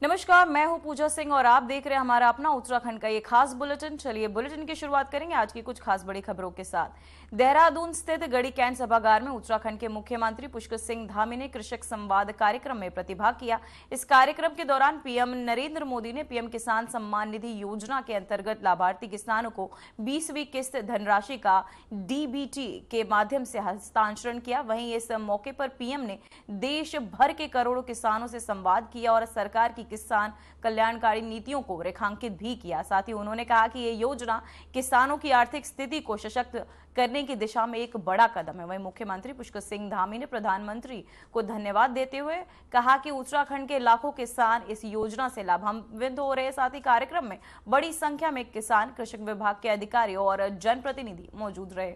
नमस्कार, मैं हूं पूजा सिंह और आप देख रहे हैं हमारा अपना उत्तराखंड का ये खास बुलेटिन। चलिए बुलेटिन की शुरुआत करेंगे आज की कुछ खास बड़ी खबरों के साथ। देहरादून स्थित गढ़ी कैंट सभागार में उत्तराखंड के मुख्यमंत्री पुष्कर सिंह धामी ने कृषक संवाद कार्यक्रम में प्रतिभाग किया। इस कार्यक्रम के दौरान पीएम नरेंद्र मोदी ने पीएम किसान सम्मान निधि योजना के अंतर्गत लाभार्थी किसानों को 20वीं किस्त धनराशि का डीबीटी के माध्यम से हस्तांतरण किया। वहीं इस मौके पर पीएम ने देश भर के करोड़ों किसानों से संवाद किया और सरकार की किसान कल्याणकारी नीतियों को रेखांकित भी किया। साथ ही उन्होंने कहा कि ये योजना किसानों की आर्थिक स्थिति को सशक्त करने की दिशा में एक बड़ा कदम है। वहीं मुख्यमंत्री पुष्कर सिंह धामी ने प्रधानमंत्री को धन्यवाद देते हुए कहा कि उत्तराखंड के लाखों किसान इस योजना से लाभान्वित हो रहे। साथ ही कार्यक्रम में बड़ी संख्या में किसान, कृषि विभाग के अधिकारी और जनप्रतिनिधि मौजूद रहे।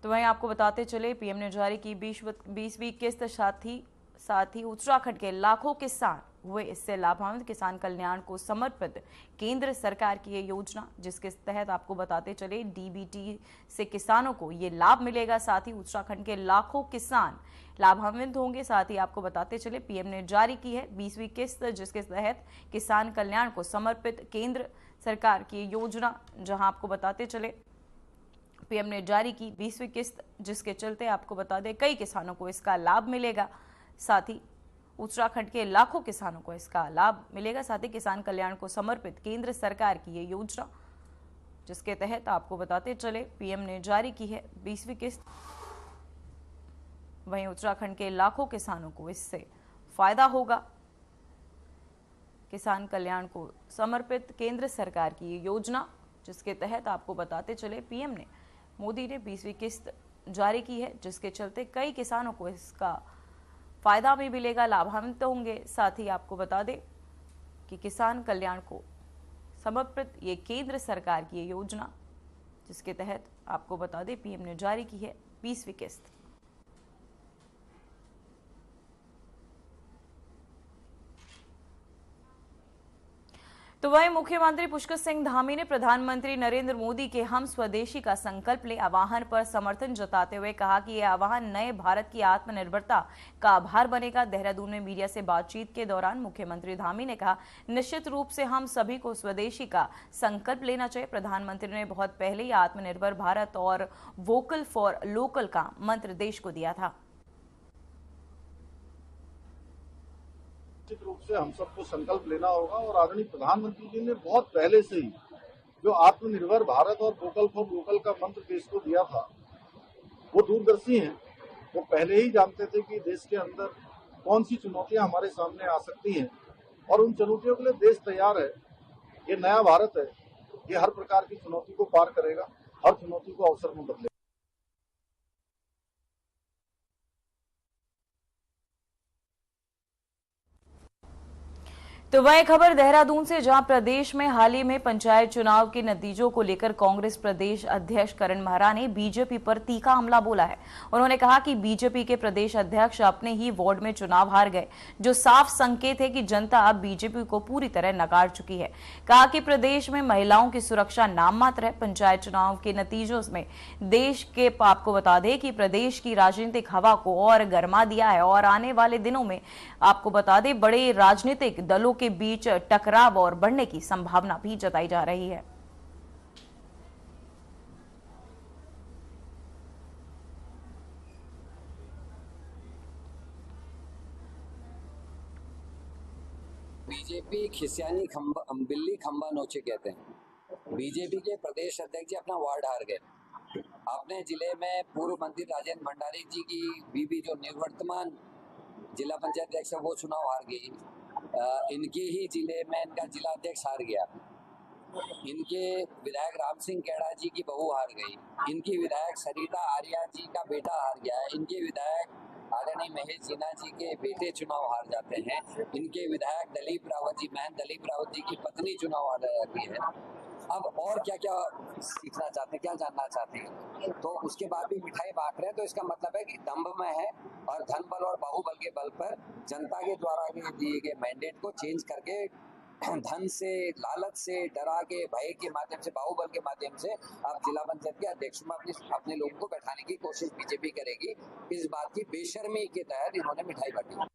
तो वहीं आपको बताते चले पीएम ने जारी की 20वीं किस्त। साथ ही उत्तराखंड के लाखों किसान हुए इससे लाभान्वित। किसान कल्याण को समर्पित केंद्र सरकार की ये योजना, जिसके तहत आपको बताते चले डीबीटी से किसानों को ये लाभ मिलेगा। साथ ही उत्तराखंड के लाखों किसान लाभान्वित होंगे। साथ ही आपको बताते चले पीएम ने जारी की है 20वीं किस्त, जिसके तहत किसान कल्याण को समर्पित केंद्र सरकार की योजना, जहां आपको बताते चले पीएम ने जारी की 20वीं किस्त, जिसके चलते आपको बता दें कई किसानों को इसका लाभ मिलेगा। साथ ही उत्तराखंड के लाखों किसानों को इसका लाभ मिलेगा। साथ ही किसान कल्याण को समर्पित केंद्र सरकार की ये योजना, जिसके तहत आपको बताते चले पीएम ने जारी की है 20वीं किस्त। वहीं उत्तराखंड के लाखों किसानों को इससे फायदा होगा। किसान कल्याण को समर्पित केंद्र सरकार की ये योजना, जिसके तहत आपको बताते चले पीएम ने मोदी ने 20वीं किस्त जारी की है, जिसके चलते कई किसानों को इसका फायदा भी मिलेगा, लाभान्वित होंगे। साथ ही आपको बता दें कि किसान कल्याण को समर्पित ये केंद्र सरकार की ये योजना, जिसके तहत आपको बता दें पीएम ने जारी की है 20वीं किस्त। तो वहीं मुख्यमंत्री पुष्कर सिंह धामी ने प्रधानमंत्री नरेंद्र मोदी के हम स्वदेशी का संकल्प ले आह्वान पर समर्थन जताते हुए कहा कि यह आह्वान नए भारत की आत्मनिर्भरता का आधार बनेगा। देहरादून में मीडिया से बातचीत के दौरान मुख्यमंत्री धामी ने कहा, निश्चित रूप से हम सभी को स्वदेशी का संकल्प लेना चाहिए। प्रधानमंत्री ने बहुत पहले ही आत्मनिर्भर भारत और वोकल फॉर लोकल का मंत्र देश को दिया था। निश्चित रूप से हम सबको संकल्प लेना होगा और आदरणीय प्रधानमंत्री जी ने बहुत पहले से ही जो आत्मनिर्भर भारत और वोकल फॉर लोकल का मंत्र देश को दिया था, वो दूरदर्शी हैं। वो पहले ही जानते थे कि देश के अंदर कौन सी चुनौतियां हमारे सामने आ सकती हैं और उन चुनौतियों के लिए देश तैयार है। ये नया भारत है, ये हर प्रकार की चुनौती को पार करेगा, हर चुनौती को अवसर में बदलेगा। तो वह खबर देहरादून से, जहां प्रदेश में हाल ही में पंचायत चुनाव के नतीजों को लेकर कांग्रेस प्रदेश अध्यक्ष करण महरा ने बीजेपी पर तीखा हमला बोला है। उन्होंने कहा कि बीजेपी के प्रदेश अध्यक्ष अपने ही वार्ड में चुनाव हार गए, जो साफ संकेत है कि जनता अब बीजेपी को पूरी तरह नकार चुकी है। कहा कि प्रदेश में महिलाओं की सुरक्षा नाम मात्र है। पंचायत चुनाव के नतीजों में देश के आपको बता दें कि प्रदेश की राजनीतिक हवा को और गर्मा दिया है और आने वाले दिनों में आपको बता दें बड़े राजनीतिक दलों के बीच टकराव और बढ़ने की संभावना भी जताई जा रही है। बीजेपी खिसियानी खंबा बिल्ली खंबा नोचे कहते हैं। बीजेपी के प्रदेश अध्यक्ष जी अपना वार्ड हार गए। अपने जिले में पूर्व मंत्री राजेंद्र भंडारी जी की बीबी जो निवर्तमान जिला पंचायत अध्यक्ष है वो चुनाव हार गई। इनकी ही जिले में इनका जिला अध्यक्ष हार गया। इनके विधायक राम सिंह केड़ा जी की बहू हार गई। इनकी विधायक सरिता आर्या जी का बेटा हार गया है। इनके विधायक आदरणीय महेश सिन्हा जी के बेटे चुनाव हार जाते हैं। इनके विधायक दलीप रावत जी, महंत दलीप रावत जी की पत्नी चुनाव हार जाती है। अब और क्या क्या सीखना चाहते हैं, क्या जानना चाहते हैं, तो उसके बाद भी मिठाई बांट रहे हैं। तो इसका मतलब है कि दंभ में है और धन बल और बाहुबल के बल पर जनता के द्वारा दिए गए मैंडेट को चेंज करके धन से, लालच से, डरा के, भय के माध्यम से, बाहुबल के माध्यम से आप जिला पंचायत के अध्यक्ष में अपने लोगों को बैठाने की कोशिश बीजेपी करेगी। इस बात की बेशर्मी के तहत इन्होंने मिठाई बांटी।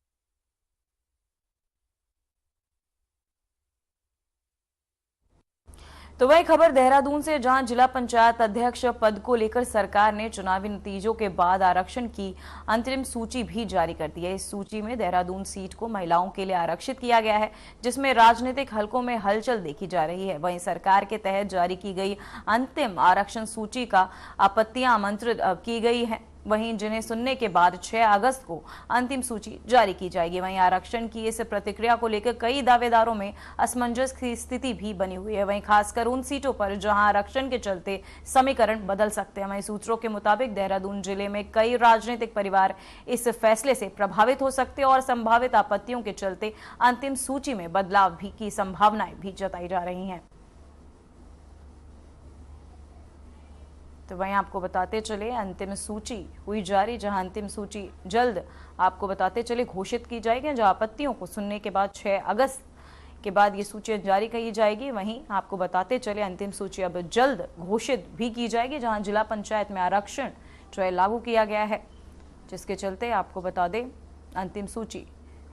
तो वही खबर देहरादून से, जहां जिला पंचायत अध्यक्ष पद को लेकर सरकार ने चुनावी नतीजों के बाद आरक्षण की अंतरिम सूची भी जारी कर दी है। इस सूची में देहरादून सीट को महिलाओं के लिए आरक्षित किया गया है, जिसमें राजनीतिक हलकों में हलचल देखी जा रही है। वहीं सरकार के तहत जारी की गई अंतिम आरक्षण सूची का आपत्तियां आमंत्रित की गई है। वहीं जिन्हें सुनने के बाद 6 अगस्त को अंतिम सूची जारी की जाएगी। वहीं आरक्षण की इस प्रतिक्रिया को लेकर कई दावेदारों में असमंजस की स्थिति भी बनी हुई है। वहीं खासकर उन सीटों पर जहां आरक्षण के चलते समीकरण बदल सकते हैं। वहीं सूत्रों के मुताबिक देहरादून जिले में कई राजनीतिक परिवार इस फैसले से प्रभावित हो सकते हैं और संभावित आपत्तियों के चलते अंतिम सूची में बदलाव भी की संभावनाएं भी जताई जा रही हैं। तो वहीं आपको बताते चले अंतिम सूची हुई जारी, जहां अंतिम सूची जल्द आपको बताते चले घोषित की जाएगी। जहां आपत्तियों को सुनने के बाद 6 अगस्त के बाद ये सूची जारी की जाएगी। वहीं आपको बताते चले अंतिम सूची अब जल्द घोषित भी की जाएगी, जहां जिला पंचायत में आरक्षण जो है लागू किया गया है, जिसके चलते आपको बता दें अंतिम सूची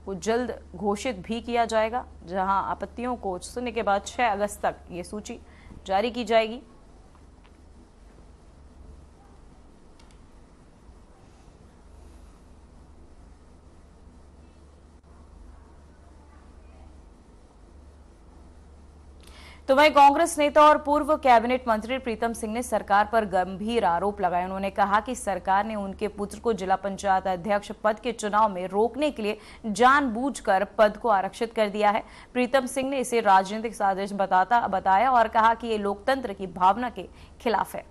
को जल्द घोषित भी किया जाएगा। जहां आपत्तियों को सुनने के बाद 6 अगस्त तक ये सूची जारी की जाएगी। तो वहीं कांग्रेस नेता और पूर्व कैबिनेट मंत्री प्रीतम सिंह ने सरकार पर गंभीर आरोप लगाए। उन्होंने कहा कि सरकार ने उनके पुत्र को जिला पंचायत अध्यक्ष पद के चुनाव में रोकने के लिए जानबूझकर पद को आरक्षित कर दिया है। प्रीतम सिंह ने इसे राजनीतिक साजिश बताया और कहा कि ये लोकतंत्र की भावना के खिलाफ है।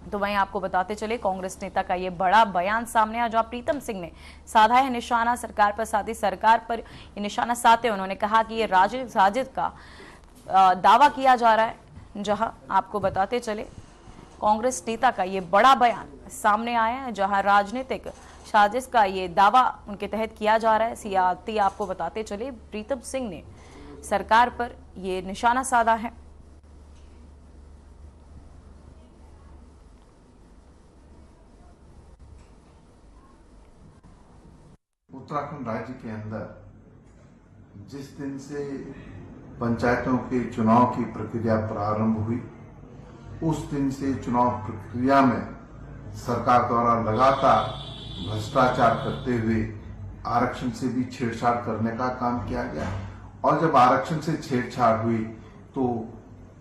तो वहीं आपको बताते चले कांग्रेस नेता का ये बड़ा बयान सामने आया, जहां प्रीतम सिंह ने साधा है निशाना सरकार पर, साथ ही सरकार पर ये निशाना साधते उन्होंने कहा कि ये राजनीतिक साजिश का दावा किया जा रहा है। जहां आपको बताते चले कांग्रेस नेता का ये बड़ा बयान सामने आया है, जहां राजनीतिक साजिश का ये दावा उनके तहत किया जा रहा है। सियाती आपको बताते चले प्रीतम सिंह ने सरकार पर ये निशाना साधा है। उत्तराखंड राज्य के अंदर जिस दिन से पंचायतों के चुनाव की प्रक्रिया प्रारंभ हुई, उस दिन से चुनाव प्रक्रिया में सरकार द्वारा लगातार भ्रष्टाचार करते हुए आरक्षण से भी छेड़छाड़ करने का काम किया गया। और जब आरक्षण से छेड़छाड़ हुई तो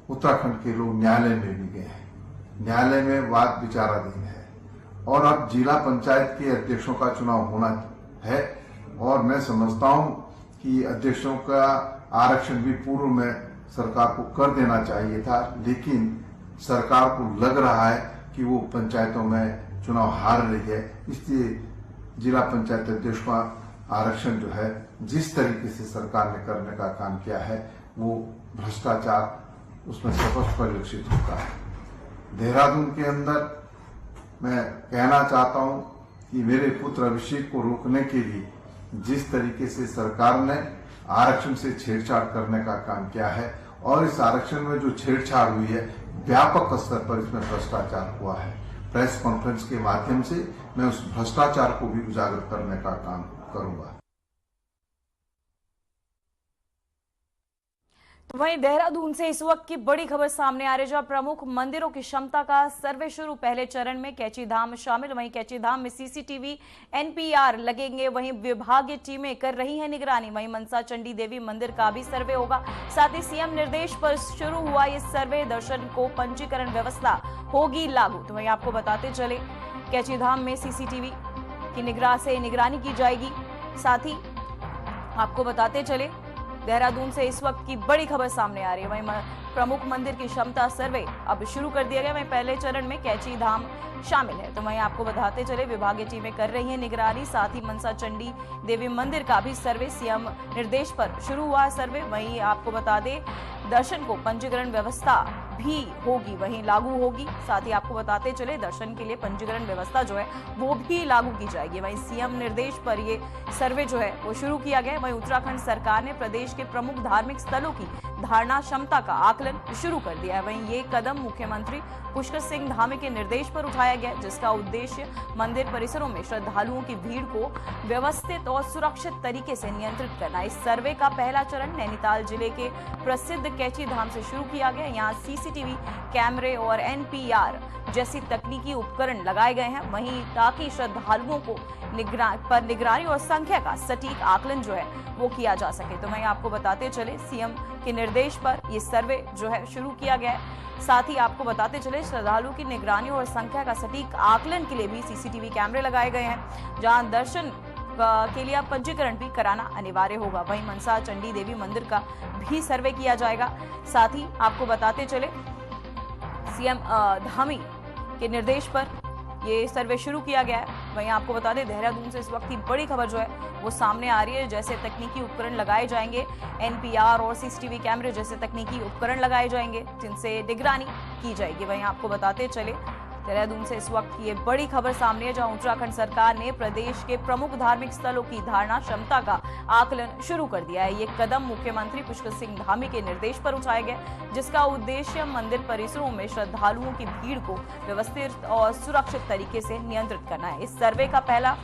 उत्तराखंड के लोग न्यायालय में भी गए हैं। न्यायालय में वाद विचाराधीन है और अब जिला पंचायत के अध्यक्षों का चुनाव होना है। और मैं समझता हूं कि अध्यक्षों का आरक्षण भी पूर्व में सरकार को कर देना चाहिए था, लेकिन सरकार को लग रहा है कि वो पंचायतों में चुनाव हार रही है, इसलिए जिला पंचायत अध्यक्ष का आरक्षण जो है जिस तरीके से सरकार ने करने का काम किया है वो भ्रष्टाचार उसमें स्पष्ट परिलक्षित होता है। देहरादून के अंदर मैं कहना चाहता हूं कि मेरे पुत्र अभिषेक को रोकने के लिए जिस तरीके से सरकार ने आरक्षण से छेड़छाड़ करने का काम किया है और इस आरक्षण में जो छेड़छाड़ हुई है व्यापक स्तर पर इसमें भ्रष्टाचार हुआ है। प्रेस कॉन्फ्रेंस के माध्यम से मैं उस भ्रष्टाचार को भी उजागर करने का काम करूंगा। तो वहीं देहरादून से इस वक्त की बड़ी खबर सामने आ रही है, जहां प्रमुख मंदिरों की क्षमता का सर्वे शुरू। पहले चरण में कैची धाम शामिल। वहीं कैची धाम में सीसीटीवी एनपीआर लगेंगे। वहीं विभागीय टीमें कर रही हैं निगरानी। वहीं मनसा चंडी देवी मंदिर का भी सर्वे होगा। साथ ही सीएम निर्देश पर शुरू हुआ ये सर्वे। दर्शन को पंजीकरण व्यवस्था होगी लागू। तो वहीं आपको बताते चले कैची धाम में सीसीटीवी की निगरानी की जाएगी। साथ ही आपको बताते चले देहरादून से इस वक्त की बड़ी खबर सामने आ रही है। वहीं प्रमुख मंदिर की क्षमता सर्वे अब शुरू कर दिया गया। वहीं पहले चरण में कैची धाम शामिल है। तो वहीं आपको बताते चले विभागीय टीमें कर रही हैं निगरानी। साथ ही मनसा चंडी देवी मंदिर का भी सर्वे सीएम निर्देश पर शुरू हुआ सर्वे। वहीं आपको बता दें दर्शन को पंजीकरण व्यवस्था भी होगी वहीं लागू होगी। साथ ही आपको बताते चले दर्शन के लिए पंजीकरण व्यवस्था जो है वो भी लागू की जाएगी। वहीं सीएम निर्देश पर ये सर्वे जो है वो शुरू किया गया है। वहीं उत्तराखंड सरकार ने प्रदेश के प्रमुख धार्मिक स्थलों की धारणा क्षमता का आकलन शुरू कर दिया है। वहीं ये कदम मुख्यमंत्री पुष्कर सिंह धामी के निर्देश पर उठाया गया, जिसका उद्देश्य मंदिर परिसरों में श्रद्धालुओं की भीड़ को व्यवस्थित और सुरक्षित तरीके से नियंत्रित करना। इस सर्वे का पहला चरण नैनीताल जिले के प्रसिद्ध कैची धाम से शुरू किया गया। यहाँ सीसीटीवी कैमरे और एनपीआर जैसी तकनीकी उपकरण लगाए गए हैं, वहीं ताकि श्रद्धालुओं को निगरानी और संख्या का सटीक आकलन जो है वो किया जा सके। तो मैं आपको बताते चले सीएम के निर्देश पर ये सर्वे जो है शुरू किया गया है। साथ ही आपको बताते चले श्रद्धालुओं की निगरानी और संख्या का सटीक आकलन के लिए भी सीसीटीवी कैमरे लगाए गए हैं, जहां दर्शन के लिए पंजीकरण भी कराना अनिवार्य होगा। वहीं मनसा चंडी देवी मंदिर का भी सर्वे किया जाएगा। साथ ही आपको बताते चले सीएम धामी के निर्देश पर ये सर्वे शुरू किया गया है। वहीं आपको बता दें देहरादून से इस वक्त की बड़ी खबर जो है वो सामने आ रही है। जैसे तकनीकी उपकरण लगाए जाएंगे, एनपीआर और सीसीटीवी कैमरे जैसे तकनीकी उपकरण लगाए जाएंगे जिनसे निगरानी की जाएगी। वहीं आपको बताते चले देहरादून से इस वक्त की ये बड़ी खबर सामने है, जहां उत्तराखंड सरकार ने प्रदेश के प्रमुख धार्मिक स्थलों की धारणा क्षमता का आकलन शुरू कर दिया है। ये कदम मुख्यमंत्री पुष्कर सिंह धामी के निर्देश पर उठाया गया, जिसका उद्देश्य मंदिर परिसरों में श्रद्धालुओं की भीड़ को व्यवस्थित और सुरक्षित तरीके से नियंत्रित करना है। इस सर्वे का पहला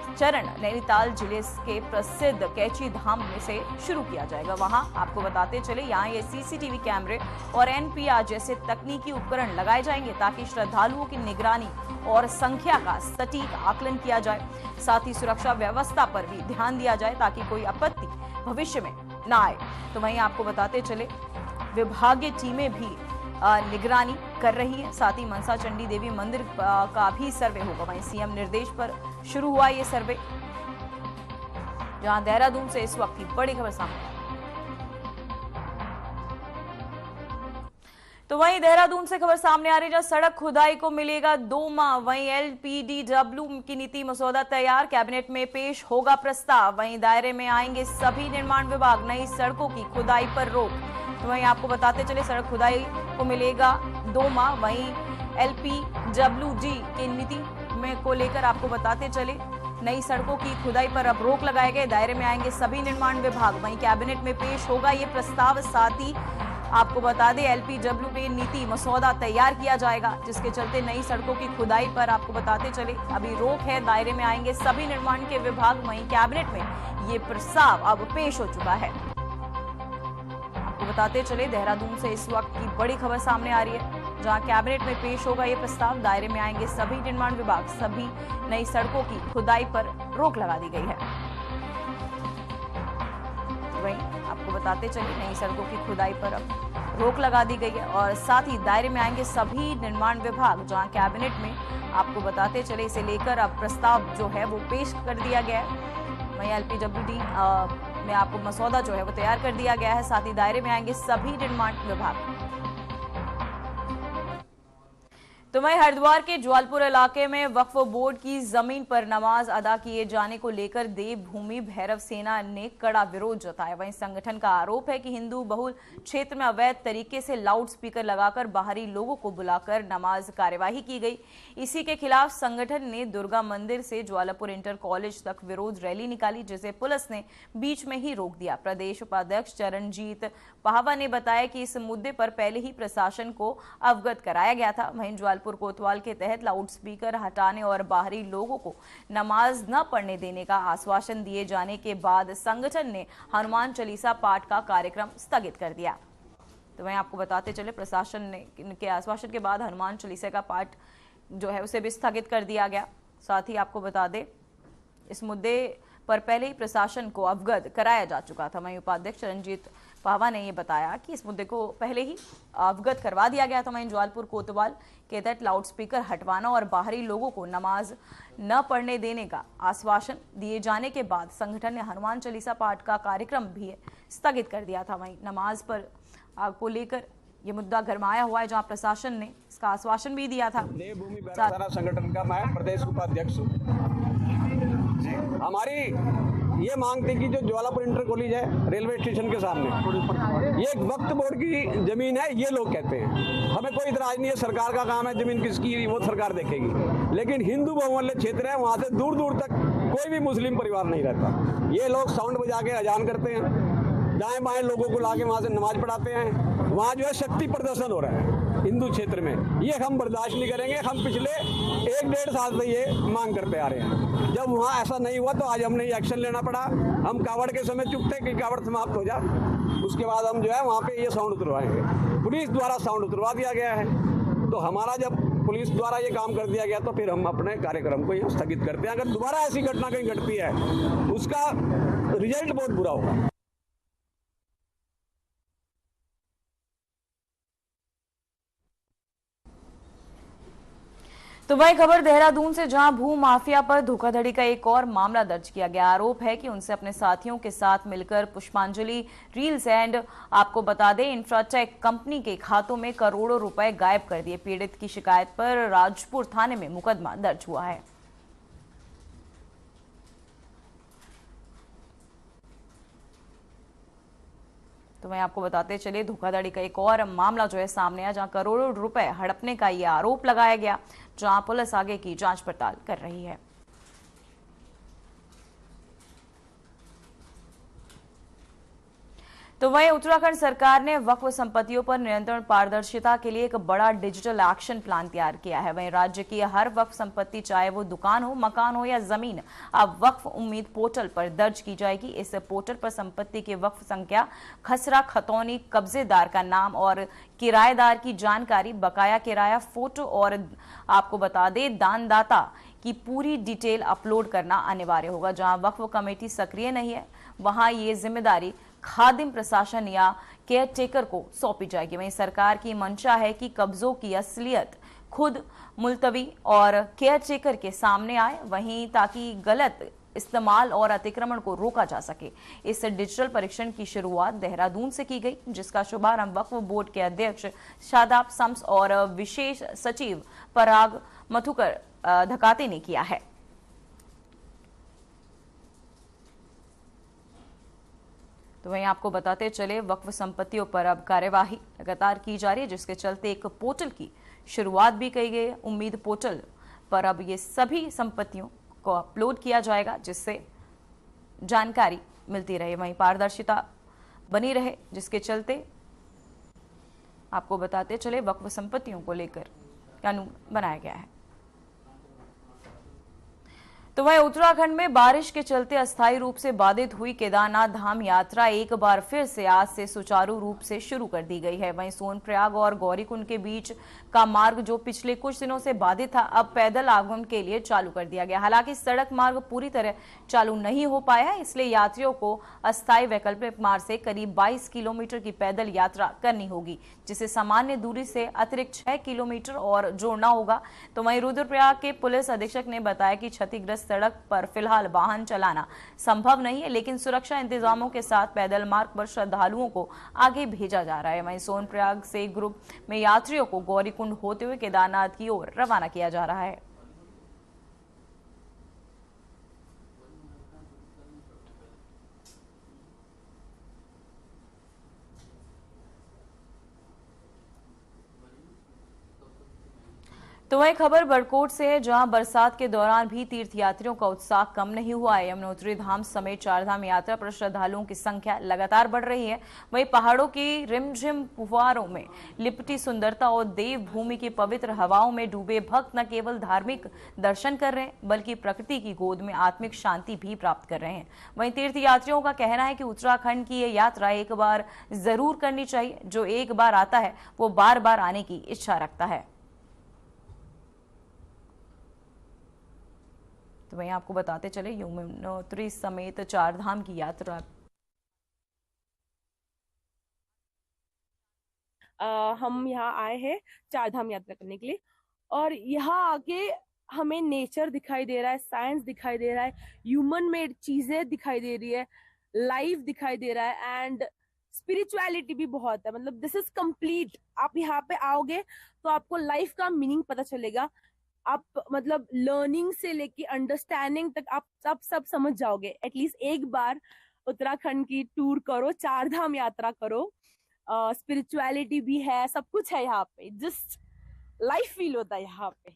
चरण नैनीताल जिले के प्रसिद्ध कैची धाम में से शुरू किया जाएगा। वहां आपको बताते चले यहाँ ये सीसीटीवी कैमरे और एनपीआर जैसे तकनीकी उपकरण लगाए जाएंगे, ताकि श्रद्धालुओं की निगरानी और संख्या का सटीक आकलन किया जाए। साथ ही सुरक्षा व्यवस्था पर भी ध्यान दिया जाए, ताकि कोई आपत्ति भविष्य में न आए। तो वहीं आपको बताते चले विभागीय टीमें भी निगरानी कर रही है। साथ ही मनसा चंडी देवी मंदिर का भी सर्वे होगा। वहीं सीएम निर्देश पर शुरू हुआ ये सर्वे, जहां देहरादून से इस वक्त की बड़ी खबर सामने। तो वहीं देहरादून से खबर सामने आ रही है, जहां सड़क खुदाई को मिलेगा 2 माह। वहीं एलपीडीडब्ल्यू की नीति मसौदा तैयार, कैबिनेट में पेश होगा प्रस्ताव। वहीं दायरे में आएंगे सभी निर्माण विभाग, नई सड़कों की खुदाई पर रोक। तो वहीं आपको बताते चले सड़क खुदाई को मिलेगा 2 माह। वहीं एलपीडब्ल्यूडी की नीति में को लेकर आपको बताते चले नई सड़कों की खुदाई पर अब रोक लगाए गए, दायरे में आएंगे सभी निर्माण विभाग। वहीं कैबिनेट में पेश होगा ये प्रस्ताव। साथ ही आपको बता दें एलपीडब्ल्यू में नीति मसौदा तैयार किया जाएगा, जिसके चलते नई सड़कों की खुदाई पर आपको बताते चले अभी रोक है, दायरे में आएंगे सभी निर्माण के विभाग। वहीं कैबिनेट में ये प्रस्ताव अब पेश हो चुका है। आपको बताते चले देहरादून से इस वक्त की बड़ी खबर सामने आ रही है, जहां कैबिनेट में पेश होगा ये प्रस्ताव, दायरे में आएंगे सभी निर्माण विभाग। सभी नई सड़कों की खुदाई पर रोक लगा दी गई है। वहीं आपको बताते चले नई सड़कों की खुदाई पर अब रोक लगा दी गई है, और साथ ही दायरे में आएंगे सभी निर्माण विभाग। जहां कैबिनेट में आपको बताते चले इसे लेकर अब प्रस्ताव जो है वो पेश कर दिया गया है। वहीं एलपीडब्ल्यूडी में आपको मसौदा जो है वो तैयार कर दिया गया है। साथ ही दायरे में आएंगे सभी निर्माण विभाग। तो वहीं हरिद्वार के ज्वालपुर इलाके में वक्फ बोर्ड की जमीन पर नमाज अदा किए जाने को लेकर देवभूमि भैरव सेना ने कड़ा विरोध जताया। वहीं संगठन का आरोप है कि हिंदू बहुल क्षेत्र में अवैध तरीके से लाउड स्पीकर लगाकर बाहरी लोगों को बुलाकर नमाज कार्यवाही की गई। इसी के खिलाफ संगठन ने दुर्गा मंदिर से ज्वालापुर इंटर कॉलेज तक विरोध रैली निकाली, जिसे पुलिस ने बीच में ही रोक दिया। प्रदेश उपाध्यक्ष चरणजीत पाहवा ने बताया कि इस मुद्दे पर पहले ही प्रशासन को अवगत कराया गया था। वहीं ज्वालपुर कोतवाल के तहत लाउड स्पीकर हटाने और बाहरी लोगों को नमाज न पढ़ने देने का आश्वासन दिए जाने के बाद संगठन ने हनुमान चालीसा पाठ का कार्यक्रम स्थगित कर दिया। तो वहीं आपको बताते चले प्रशासन ने के आश्वासन के बाद हनुमान चालीसा का पाठ जो है उसे भी स्थगित कर दिया गया। साथ ही आपको बता दें इस मुद्दे पर पहले ही प्रशासन को अवगत कराया जा चुका था। वहीं उपाध्यक्ष रंजीत पाहवा ने यह बताया कि इस मुद्दे को पहले ही अवगत करवा दिया गया था। वहीं ज्वालपुर कोतवाल के तहत लाउड स्पीकर हटवाना और बाहरी लोगों को नमाज न पढ़ने देने का आश्वासन दिए जाने के बाद संगठन ने हनुमान चालीसा पाठ का कार्यक्रम भी स्थगित कर दिया था। वहीं नमाज पर को लेकर ये मुद्दा गरमाया हुआ है, जहां प्रशासन ने इसका आश्वासन भी दिया था। देवभूमि भैरव सेना संगठन का मैं प्रदेश उपाध्यक्ष हूँ। हमारी ये मांग थी कि जो ज्वालापुर इंटर कॉलेज है रेलवे स्टेशन के सामने, ये एक वक्फ बोर्ड की जमीन है, ये लोग कहते हैं। हमें कोई इतराज नहीं है, सरकार का काम है, जमीन किसकी वो सरकार देखेगी। लेकिन हिंदू बहुमूल्य क्षेत्र है, वहाँ से दूर दूर तक कोई भी मुस्लिम परिवार नहीं रहता। ये लोग साउंड बजा के अजान करते हैं, दाएं बाएं लोगों को लाके वहाँ से नमाज पढ़ाते हैं। वहाँ जो है शक्ति प्रदर्शन हो रहा है हिंदू क्षेत्र में, ये हम बर्दाश्त नहीं करेंगे। हम पिछले 1-1.5 साल से ये मांग करते आ रहे हैं। जब वहाँ ऐसा नहीं हुआ तो आज हमने ये एक्शन लेना पड़ा। हम कावड़ के समय चुप थे कि कावड़ समाप्त हो जा, उसके बाद हम जो है वहाँ पे ये साउंड उतरवाएंगे। पुलिस द्वारा साउंड उतरवा दिया गया है, तो हमारा जब पुलिस द्वारा ये काम कर दिया गया तो फिर हम अपने कार्यक्रम को यहाँ स्थगित करते हैं। अगर दोबारा ऐसी घटना कहीं घटती है उसका रिजल्ट बहुत बुरा होगा। तो वही खबर देहरादून से, जहां भू माफिया पर धोखाधड़ी का एक और मामला दर्ज किया गया। आरोप है कि उनसे अपने साथियों के साथ मिलकर पुष्पांजलि रील्स एंड आपको बता दें इंफ्राटेक कंपनी के खातों में करोड़ों रुपए गायब कर दिए। पीड़ित की शिकायत पर राजपुर थाने में मुकदमा दर्ज हुआ है। तो मैं आपको बताते चलिए, धोखाधड़ी का एक और मामला जो है सामने आया, जहां करोड़ों रुपए हड़पने का ये आरोप लगाया गया, जहां पुलिस आगे की जांच पड़ताल कर रही है। तो वहीं उत्तराखंड सरकार ने वक्फ संपत्तियों पर नियंत्रण पारदर्शिता के लिए एक बड़ा डिजिटल एक्शन प्लान तैयार किया है। वहीं राज्य की हर वक्फ संपत्ति, चाहे वो दुकान हो, मकान हो या जमीन, अब वक्फ उम्मीद पोर्टल पर दर्ज की जाएगी। इस पोर्टल पर संपत्ति की वक्फ संख्या, खसरा खतौनी, कब्जेदार का नाम और किराएदार की जानकारी, बकाया किराया, फोटो और आपको बता दें दानदाता की पूरी डिटेल अपलोड करना अनिवार्य होगा। जहां वक्फ कमेटी सक्रिय नहीं है वहां ये जिम्मेदारी खादिम प्रशासन या केयर टेकर को सौंपी जाएगी। वहीं सरकार की मंशा है कि कब्जों की असलियत खुद मुलतवी और केयर टेकर के सामने आए, वहीं ताकि गलत इस्तेमाल और अतिक्रमण को रोका जा सके। इस डिजिटल परीक्षण की शुरुआत देहरादून से की गई, जिसका शुभारंभ वक्फ बोर्ड के अध्यक्ष शादाब शम्स और विशेष सचिव पराग मथुकर धकाते ने किया है। तो वहीं आपको बताते चले, वक्फ संपत्तियों पर अब कार्यवाही लगातार की जा रही है, जिसके चलते एक पोर्टल की शुरुआत भी की गई है। उम्मीद पोर्टल पर अब ये सभी संपत्तियों को अपलोड किया जाएगा, जिससे जानकारी मिलती रहे, वहीं पारदर्शिता बनी रहे, जिसके चलते आपको बताते चले वक्फ संपत्तियों को लेकर कानून बनाया गया है। तो वहीं उत्तराखंड में बारिश के चलते अस्थायी रूप से बाधित हुई केदारनाथ धाम यात्रा एक बार फिर से आज से सुचारू रूप से शुरू कर दी गई है। वहीं सोनप्रयाग और गौरीकुंड के बीच का मार्ग जो पिछले कुछ दिनों से बाधित था, अब पैदल आगमन के लिए चालू कर दिया गया। हालांकि सड़क मार्ग पूरी तरह चालू नहीं हो पाया है, इसलिए यात्रियों को अस्थायी वैकल्पिक मार्ग से करीब 22 किलोमीटर की पैदल यात्रा करनी होगी, जिसे सामान्य दूरी से अतिरिक्त 6 किलोमीटर और जोड़ना होगा। तो वहीं रुद्रप्रयाग के पुलिस अधीक्षक ने बताया कि क्षतिग्रस्त सड़क पर फिलहाल वाहन चलाना संभव नहीं है, लेकिन सुरक्षा इंतजामों के साथ पैदल मार्ग पर श्रद्धालुओं को आगे भेजा जा रहा है। वहीं सोनप्रयाग से ग्रुप में यात्रियों को गौरीकुंड होते हुए केदारनाथ की ओर रवाना किया जा रहा है। तो वही खबर बड़कोट से है, जहां बरसात के दौरान भी तीर्थयात्रियों का उत्साह कम नहीं हुआ है। यमुनोत्री धाम समेत चारधाम यात्रा पर श्रद्धालुओं की संख्या लगातार बढ़ रही है। वहीं पहाड़ों की रिमझिम फुहारों में लिपटी सुंदरता और देवभूमि की पवित्र हवाओं में डूबे भक्त न केवल धार्मिक दर्शन कर रहे हैं, बल्कि प्रकृति की गोद में आत्मिक शांति भी प्राप्त कर रहे हैं। वहीं तीर्थयात्रियों का कहना है कि उत्तराखंड की ये यात्रा एक बार जरूर करनी चाहिए। जो एक बार आता है वो बार बार आने की इच्छा रखता है। तो वहीं आपको बताते चले, यमुनोत्री समेत चारधाम की यात्रा हम यहाँ आए हैं चारधाम यात्रा करने के लिए, और यहाँ आके हमें नेचर दिखाई दे रहा है, साइंस दिखाई दे रहा है, ह्यूमन मेड चीजें दिखाई दे रही है, लाइफ दिखाई दे रहा है, एंड स्पिरिचुअलिटी भी बहुत है। मतलब दिस इज कंप्लीट। आप यहाँ पे आओगे तो आपको लाइफ का मीनिंग पता चलेगा। आप मतलब लर्निंग से लेके अंडरस्टैंडिंग तक आप सब समझ जाओगे। एटलीस्ट एक बार उत्तराखंड की टूर करो, 4 धाम यात्रा करो। स्पिरिचुअलिटी भी है, सब कुछ है यहाँ पे, जस्ट लाइफ फील होता है यहाँ पे।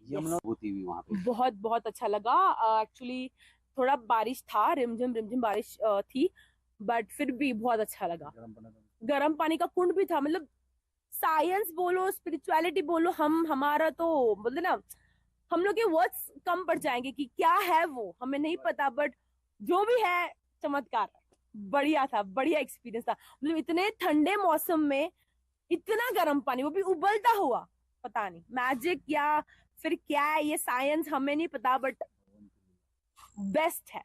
होती हुई वहाँ पे बहुत बहुत अच्छा लगा। एक्चुअली थोड़ा बारिश था, रिमझिम बारिश थी, बट फिर भी बहुत अच्छा लगा। गर्म पानी का कुंड भी था। मतलब साइंस बोलो, स्पिरिचुअलिटी बोलो, हमारा तो बोलते ना, हम लोग के वर्ड्स कम पड़ जाएंगे कि क्या है वो, हमें नहीं पता, बट जो भी है चमत्कार, बढ़िया था, बढ़िया एक्सपीरियंस था। मतलब इतने ठंडे मौसम में इतना गर्म पानी, वो भी उबलता हुआ, पता नहीं मैजिक या फिर क्या है, ये साइंस हमें नहीं पता, बट बेस्ट है।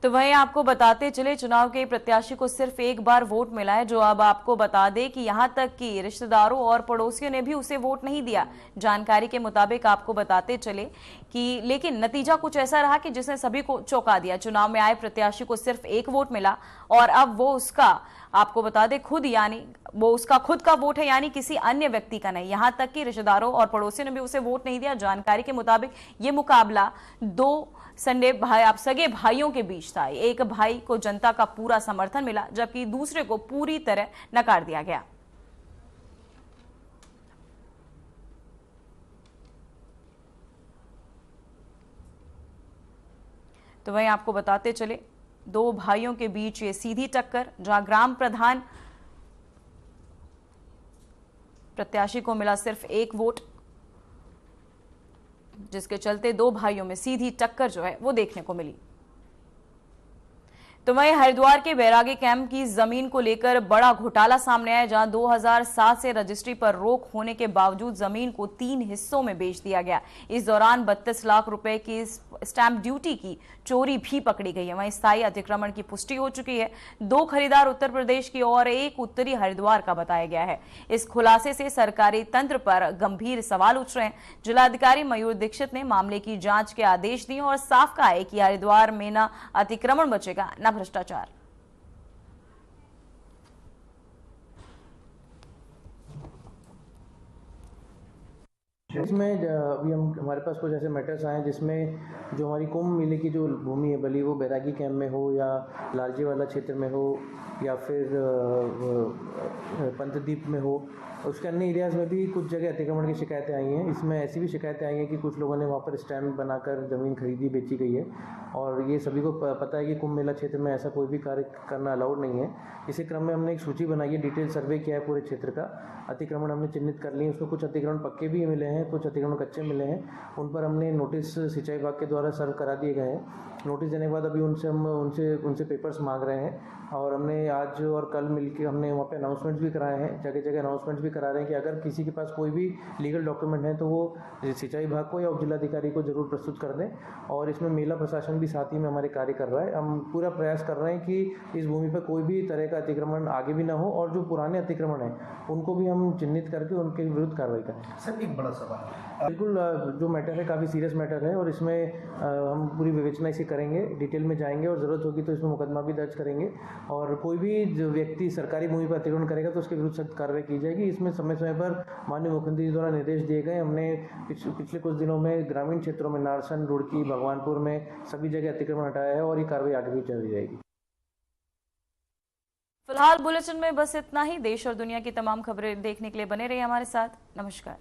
तो वहीं आपको बताते चले, चुनाव के प्रत्याशी को सिर्फ एक बार वोट मिला है, जो अब आपको बता दे कि यहां तक कि रिश्तेदारों और पड़ोसियों ने भी उसे वोट नहीं दिया। जानकारी के मुताबिक आपको बताते चले कि लेकिन नतीजा कुछ ऐसा रहा कि जिसने सभी को चौंका दिया। चुनाव में आए प्रत्याशी को सिर्फ एक वोट मिला और अब वो उसका, आपको बता दें, वो उसका खुद का वोट है, यानी किसी अन्य व्यक्ति का नहीं। यहां तक कि रिश्तेदारों और पड़ोसियों ने भी उसे वोट नहीं दिया। जानकारी के मुताबिक ये मुकाबला दो सगे भाइयों के बीच था। एक भाई को जनता का पूरा समर्थन मिला, जबकि दूसरे को पूरी तरह नकार दिया गया। तो वहीं आपको बताते चले, दो भाइयों के बीच ये सीधी टक्कर, जहां ग्राम प्रधान प्रत्याशी को मिला सिर्फ एक वोट, जिसके चलते दो भाइयों में सीधी टक्कर जो है वो देखने को मिली। तो वहीं हरिद्वार के बैरागी कैंप की जमीन को लेकर बड़ा घोटाला सामने आया, जहां 2007 से रजिस्ट्री पर रोक होने के बावजूद जमीन को 3 हिस्सों में बेच दिया गया। इस दौरान 32 लाख रुपए की स्टैंप ड्यूटी की चोरी भी पकड़ी गई है। वहीं स्थायी अतिक्रमण की पुष्टि हो चुकी है। 2 खरीदार उत्तर प्रदेश की और एक उत्तरी हरिद्वार का बताया गया है। इस खुलासे से सरकारी तंत्र पर गंभीर सवाल उठ रहे हैं। जिलाधिकारी मयूर दीक्षित ने मामले की जांच के आदेश दिए और साफ कहा है कि हरिद्वार में न अतिक्रमण बचेगा न भ्रष्टाचार। इसमें अभी हमारे पास कुछ ऐसे मैटर्स आए हैं जिसमें जो हमारी कुंभ मेले की जो भूमि है, भले वो बैरागी कैंप में हो या लालजी वाला क्षेत्र में हो या फिर पंतद्वीप में हो, उसके अन्य एरियाज़ में भी कुछ जगह अतिक्रमण की शिकायतें आई हैं। इसमें ऐसी भी शिकायतें आई हैं कि कुछ लोगों ने वहाँ पर स्टैम्प बनाकर ज़मीन खरीदी बेची गई है, और ये सभी को पता है कि कुंभ मेला क्षेत्र में ऐसा कोई भी कार्य करना अलाउड नहीं है। इसी क्रम में हमने एक सूची बनाई है, डिटेल सर्वे किया है पूरे क्षेत्र का, अतिक्रमण हमने चिन्हित कर लिए। उसमें कुछ अतिक्रमण पक्के भी मिले हैं, कुछ अतिक्रमण कच्चे मिले हैं। उन पर हमने नोटिस सिंचाई विभाग के द्वारा सर्व करा दिए गए हैं। नोटिस देने के बाद अभी उनसे पेपर्स मांग रहे हैं, और हमने आज और कल मिलकर हमने वहाँ पे अनाउंसमेंट्स भी कराए हैं, जगह जगह अनाउंसमेंट्स भी करा रहे हैं कि अगर किसी के पास कोई भी लीगल डॉक्यूमेंट है तो वो सिंचाई विभाग को या उप जिलाधिकारी को जरूर प्रस्तुत कर दें। और इसमें मेला प्रशासन भी साथ ही में हमारे कार्य कर रहा है। हम पूरा प्रयास कर रहे हैं कि इस भूमि पर कोई भी तरह का अतिक्रमण आगे भी ना हो, और जो पुराने अतिक्रमण हैं उनको भी हम चिन्हित करके उनके विरुद्ध कार्रवाई करें। सर एक बड़ा सवाल, बिल्कुल, जो मैटर है काफ़ी सीरियस मैटर है, और इसमें हम पूरी विवेचना इसे करेंगे, डिटेल में जाएंगे, और ज़रूरत होगी तो इसमें मुकदमा भी दर्ज करेंगे। और कोई भी जो व्यक्ति सरकारी भूमि पर अतिक्रमण करेगा तो उसके विरुद्ध सख्त कार्रवाई की जाएगी। इसमें समय समय पर माननीय मुख्यमंत्री जी द्वारा निर्देश दिए गए। हमने पिछले कुछ दिनों में ग्रामीण क्षेत्रों में नारसन, रुड़की, भगवानपुर में सभी जगह अतिक्रमण हटाया है, और ये कार्रवाई आगे भी चल जाएगी। फिलहाल बुलेटिन में बस इतना ही। देश और दुनिया की तमाम खबरें देखने के लिए बने रहिए हमारे साथ। नमस्कार।